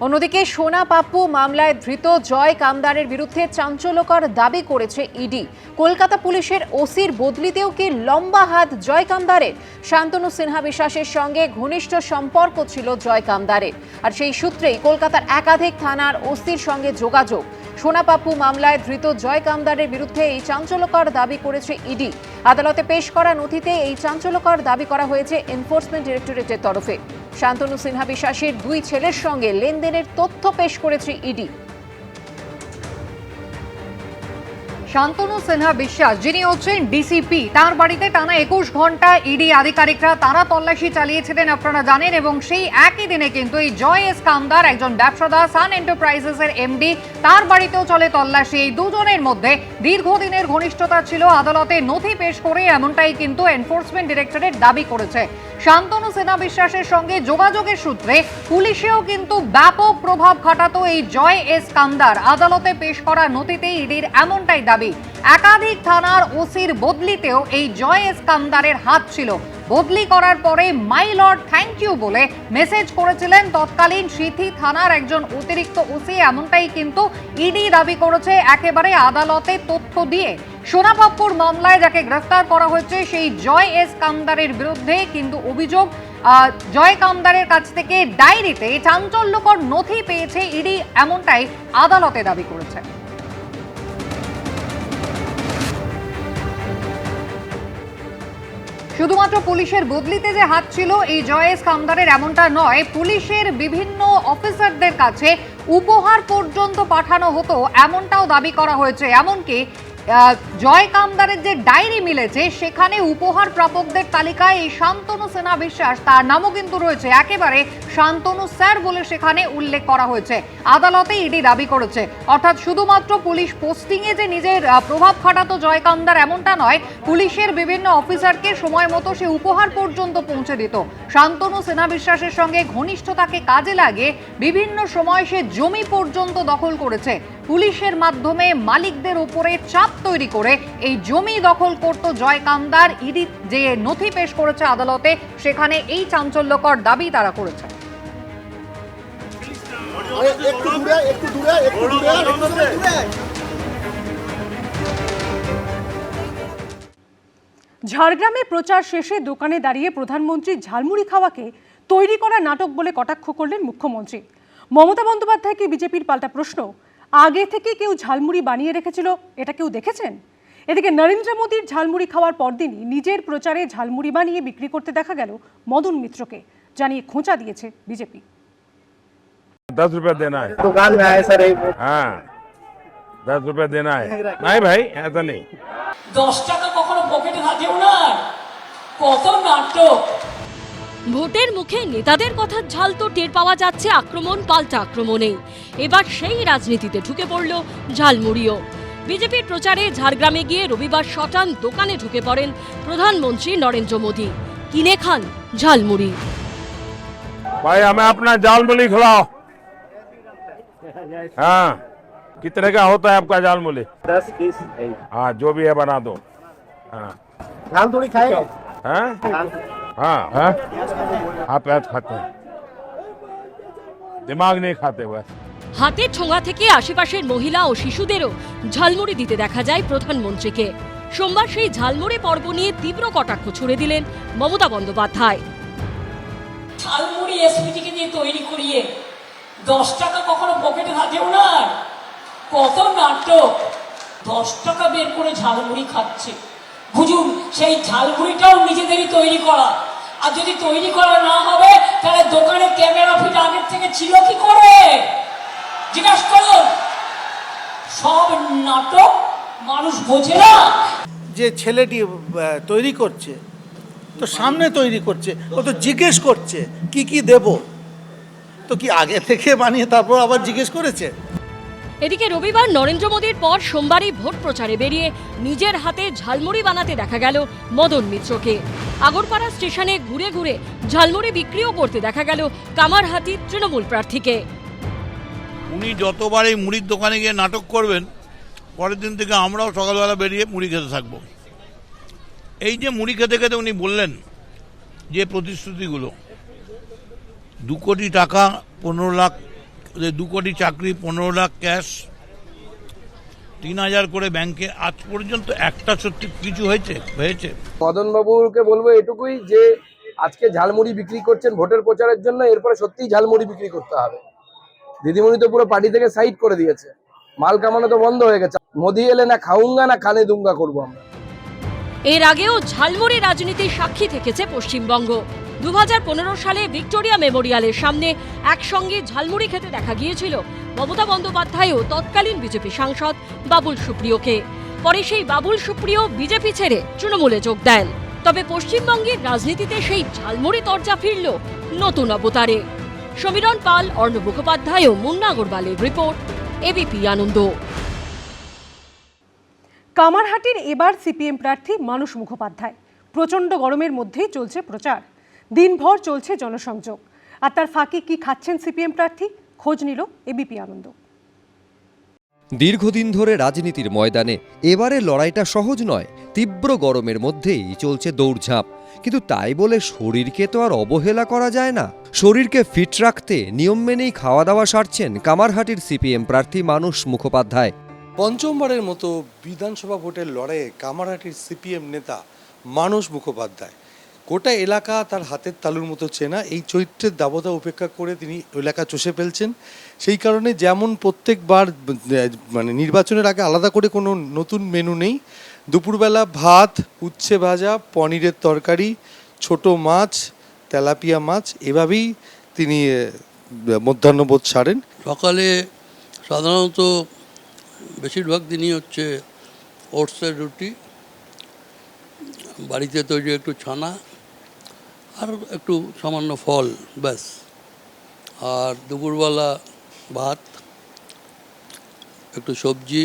অন্যদিকে সোনা পাপ্পু মামলায় ধৃত জয় কামদারের বিরুদ্ধে চাঞ্চল্যকর দাবি করেছে ইডি। কলকাতা পুলিশের ওসির বদলিতেও কি লম্বা হাত জয় কামদারের? শান্তনু সিনহা বিশ্বাসের সঙ্গে ঘনিষ্ঠ সম্পর্ক ছিল জয় কামদারের, আর সেই সূত্রেই কলকাতার একাধিক থানার ওসির সঙ্গে যোগাযোগ। সোনা পাপ্পু মামলায় ধৃত জয় কামদারের বিরুদ্ধে এই চাঞ্চল্যকর দাবি করেছে ইডি। আদালতে পেশ করা নথিতে এই চাঞ্চল্যকর দাবি করা হয়েছে এনফোর্সমেন্ট ডিরেক্টরেটের তরফে। শান্তনু সিনহা বিশ্বাসের দুই ছেলের সঙ্গে লেনদেনের তথ্য পেশ করেছে ইডি। শান্তনু সিনহা বিশ্বাস, যিনি হচ্ছেন ডিসিপি, তার বাড়িতে টানা 21 ঘন্টা ইডি আধিকারিকরা তারা তল্লাশি চালিয়েছিলেন আপনারা জানেন, এবং সেই একই দিনে কিন্তু এই জয় এস কামদার, একজন ব্যবসাদার, সান এন্টারপ্রাইজেসের এমডি, তার বাড়িতেও চলে তল্লাশি। এই দুজনের মধ্যে দীর্ঘদিনের ঘনিষ্ঠতা ছিল। আদালতে নথি পেশ করে এমনটাই কিন্তু এনফোর্সমেন্ট ডিরেক্টরেট দাবি করেছে। শান্তনু সিনহা বিশ্বাসের সঙ্গে যোগাযোগের সূত্রে পুলিশেও কিন্তু ব্যাপক প্রভাব খাটাতো এই জয় এস কামদার। আদালতে পেশ করা নথিতে ইডির এমনটাই দাবি। একাধিক থানার ওসির বদলিতেও এই জয় এস কামদারের হাত ছিল। বদলি করার পরে মাই লর্ড থ্যাংক ইউ বলে মেসেজ করেছিলেন তৎকালীন সিথি থানার একজন অতিরিক্ত ওসি, এমনটাই কিন্তু ইডি দাবি করেছে একেবারে আদালতে তথ্য দিয়ে। সোনা পাপ্পুর মামলায় যাকে গ্রেফতার করা হয়েছে সেই জয় এস কামদারের বিরুদ্ধে কিন্তু অভিযোগ, জয় কামদারের কাছ থেকে ডায়েরিতে চাঞ্চল্যকর নথি পেয়েছে ইডি, এমনটাই আদালতে দাবি করেছে। শুধুমাত্র পুলিশের বদলিতে যে হাত ছিল এই জয় এস কামদারের এমনটা নয়, পুলিশের বিভিন্ন অফিসারদের কাছে উপহার পর্যন্ত পাঠানো হতো এমনটাও দাবি করা হয়েছে। এমনকি জয় কামদারের যে ডায়েরি মিলেছে সেখানে উপহার প্রাপকদের তালিকায় এই শান্তনু সিনহা বিশ্বাস, তার নামও কিন্তু রয়েছে, একেবারে শান্তনু স্যার বলে সেখানে উল্লেখ করা হয়েছে। আদালতে ইডি দাবি করেছে, অর্থাৎ শুধুমাত্র পুলিশ পোস্টিংয়ে যে নিজের প্রভাব খাটাতো জয় কামদার এমনটা নয়, পুলিশের বিভিন্ন অফিসারকে সময় মতো সে উপহার পর্যন্ত পৌঁছে দিত। শান্তনু সিনহা বিশ্বাসের সঙ্গে ঘনিষ্ঠতাকে কাজে লাগিয়ে বিভিন্ন সময় সে জমি পর্যন্ত দখল করেছে। পুলিশের মাধ্যমে মালিকদের উপরে চাপ তৈরি করে এই জমি দখল করত জয় কামদার। ইডি যে নথি পেশ করেছে আদালতে, সেখানে এই চাঞ্চল্যকর দাবি তারা করেছে। ঝাড়গ্রামে প্রচার শেষে দোকানে দাঁড়িয়ে প্রধানমন্ত্রী ঝালমুড়ি খাওয়াকে তৈরি করা নাটক বলে কটাক্ষ করলেন মুখ্যমন্ত্রী। মমতা বন্দ্যোপাধ্যায়কে বিজেপির পাল্টা প্রশ্ন, আগে থেকে কেউ ঝালমুড়ি বানিয়ে রেখেছিল, এটা কেউ দেখেছেন? এদিকে নরেন্দ্র মোদীর ঝালমুড়ি খাওয়ার পরদিনই নিজের প্রচারে ঝালমুড়ি বানিয়ে বিক্রি করতে দেখা গেল মদন মিত্রকে, জানিয়ে খোঁচা দিয়েছে বিজেপি। 10 रुपया देना है दुकान में आए सर। हाँ 10 रुपया देना है। नहीं भाई ऐसा नहीं। 10 টাকা কখনো পকেটে থাকেও না, কত নাটক। ভোটের মুখে নেতাদের কথার ঝাল তো টের পাওয়া যাচ্ছে আক্রমণ পাল্টা আক্রমণেই। এবার সেই রাজনীতিতে ঢুকে পড়ল ঝালমুড়িও। বিজেপির প্রচারে ঝাড়গ্রামে গিয়ে রবিবার শটান দোকানে ঢুকে পড়েন প্রধানমন্ত্রী নরেন্দ্র মোদী। কিনে খান ঝালমুড়ি। भाई हमें अपना झालमुड़ी खिलाओ। हाँ कितने का होता है आपका झालमुड़ी? 10 पीस। हाँ जो भी है बना दो। हाँ झालमुड़ी खाएगा? हाँ हाँ हाँ आप ऐसा खाते हैं, दिमाग नहीं खाते बस। হাতের ঠোঙা থেকে আশেপাশের মহিলা ও শিশুদেরও ঝালমুড়ি দিতে দেখা যায় প্রধানমন্ত্রীকে। সোমবার সেই ঝালমুড়ি পর্ব নিয়ে তীব্র কটাক্ষ ছুড়ে দিলেন মমতা বন্দ্যোপাধ্যায়। ঝালমুড়ি এসপিটিকে দিয়ে তৈরি করিয়ে 10 টাকা কখনো পকেটে থাকেও না, কত নাটক। 10 টাকা বের করে ঝালমুড়ি খাচ্ছে। বুঝুন, সেই ঝালমুড়িটাও নিজেদেরই তৈরি করা। আর যদি তৈরি করা না হবে তাহলে দোকানে ক্যামেরা ফিট আগের থেকে ছিল কি করে জিজ্ঞাসা করুন। সব নাটক, মানুষ বোঝে না। যে ছেলেটি তৈরি করছে তো সামনে তৈরি করছে, ও তো জিজ্ঞেস করছে কি কি দেব, তো কি আগে থেকে বানিয়ে তারপর আবার জিজ্ঞেস করেছে? এদিকে রবিবার নরেন্দ্র মোদীর পর সোমবারই ভোট প্রচারে বেরিয়ে নিজের হাতে ঝালমুড়ি বানাতে দেখা গেল মদন মিত্রকে। আগরপাড়া স্টেশনে ঘুরে ঘুরে ঝালমুড়ি বিক্রিও করতে দেখা গেল কামারহাটির তৃণমূল প্রার্থীকে। উনি যতবার এই মুড়ির দোকানে গিয়ে নাটক করবেন, পরের দিন থেকে আমরাও সকালবেলা বেরিয়ে মুড়ি খেতে থাকবো। এই যে মুড়ি খেতে খেতে উনি বললেন যে প্রতিশ্রুতিগুলো, 2 কোটি টাকা 15 লাখ ওদের 2 কোটি চাকরি, 15 লাখ ক্যাশ, 3000 করে ব্যাংকে, আজ পর্যন্ত একটা সত্যি কিছু হয়েছে? মদন বাবুকে বলবো এটুকুই যে আজকে ঝালমুড়ি বিক্রি করছেন ভোটের প্রচারের জন্য, এরপরে সত্যিই ঝালমুড়ি বিক্রি করতে হবে। দিদিমণি তো পুরো পার্টি থেকে সাইড করে দিয়েছে, মাল কামানো তো বন্ধ হয়ে গেছে। মোদি এলে না খাউঙ্গা না খানে দুঙ্গা করবো আমরা। এর আগেও ঝালমুড়ি রাজনীতির সাক্ষী থেকেছে পশ্চিমবঙ্গ। 2015 সালে ভিক্টোরিয়া মেমোরিয়ালের সামনে একসঙ্গে ঝালমুড়ি খেতে দেখা গিয়েছিল মমতা বন্দ্যোপাধ্যায় ও তৎকালীন বিজেপি সাংসদ বাবুল সুপ্রিয়কে। পরে সেই বাবুল সুপ্রিয় বিজেপি ছেড়ে তৃণমূলে যোগ দেন। তবে পশ্চিমবঙ্গের রাজনীতিতে সেই ঝালমুড়ি তরজা ফিরল নতুন অবতারে। সমীরণ পাল, অর্ণব মুখোপাধ্যায় ও মুন্না আগরওয়ালের রিপোর্ট, এবিপি আনন্দ। কামারহাটির এবার সিপিএম প্রার্থী মানস মুখোপাধ্যায়। প্রচণ্ড গরমের মধ্যেই চলছে প্রচার, দিনভর চলছে জনসংযোগ। আর তার ফাঁকে কি খাচ্ছেন সিপিএম প্রার্থী, খোঁজ নিল এবিপি আনন্দ। দীর্ঘদিন ধরে রাজনীতির ময়দানে এবারে লড়াইটা সহজ নয়। তীব্র গরমের মধ্যেই চলছে দৌড়ঝাঁপ, কিন্তু তাই বলে শরীরকে তো আর অবহেলা করা যায় না। শরীরকে ফিট রাখতে নিয়ম মেনেই খাওয়া দাওয়া সারছেন কামারহাটির সিপিএম প্রার্থী মানস মুখোপাধ্যায়। পঞ্চমবারের মতো বিধানসভা ভোটের লড়াইয়ে কামারহাটির সিপিএম নেতা মানস মুখোপাধ্যায়। গোটা এলাকা তার হাতের তালুর মতো চেনা। এই চরিত্রের দাবতা উপেক্ষা করে তিনি এলাকা চষে ফেলছেন। সেই কারণে যেমন প্রত্যেকবার মানে নির্বাচনের আগে আলাদা করে কোনো নতুন মেনু নেই। দুপুরবেলা ভাত, উচ্ছে ভাজা, পনিরের তরকারি, ছোট মাছ, তেলাপিয়া মাছ, এভাবেই তিনি মধ্যাহ্নভোজ সারেন। সকালে সাধারণত বেশিরভাগ দিনই হচ্ছে ওটসের রুটি, বাড়িতে তৈরি একটু ছানা আর একটু সামান্য ফল, ব্যাস। আর দুপুরবেলা ভাত, একটু সবজি,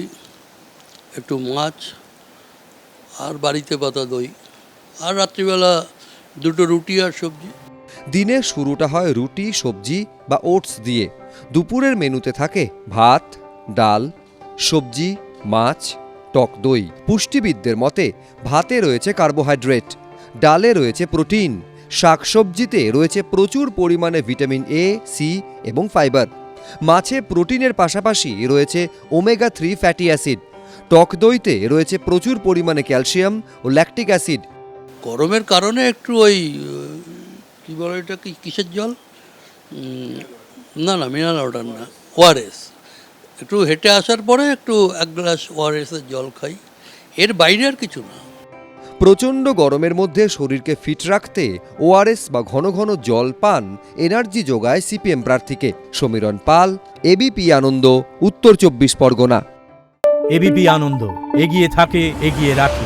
একটু মাছ আর বাড়িতে পাতা দই, আর রাত্রিবেলা 2টো রুটি আর সবজি। দিনের শুরুটা হয় রুটি, সবজি বা ওটস দিয়ে। দুপুরের মেনুতে থাকে ভাত, ডাল, সবজি, মাছ, টক দই। পুষ্টিবিদদের মতে ভাতে রয়েছে কার্বোহাইড্রেট, ডালে রয়েছে প্রোটিন, শাকসবজিতে রয়েছে প্রচুর পরিমাণে ভিটামিন এ, সি এবং ফাইবার। মাছে প্রোটিনের পাশাপাশি রয়েছে ওমেগা 3 ফ্যাটি অ্যাসিড। টক দইতে রয়েছে প্রচুর পরিমাণে ক্যালসিয়াম ও ল্যাকটিক অ্যাসিড। গরমের কারণে একটু ওই কী বলে এটা, কিসের জল, না মিনারেল ওয়াটার না, ওআরএস। একটু হেঁটে আসার পরে একটু 1 গ্লাস ওআরএসের জল খাই, এর বাইরে আর কিছু না। প্রচণ্ড গরমের মধ্যে শরীরকে ফিট রাখতে ওআরএস বা ঘন ঘন জল পান এনার্জি যোগায় সিপিএম প্রার্থীকে। সমীরণ পাল, এবিপি আনন্দ, উত্তর 24 পরগনা। এবিপি আনন্দ, এগিয়ে থাকে, এগিয়ে রাখে।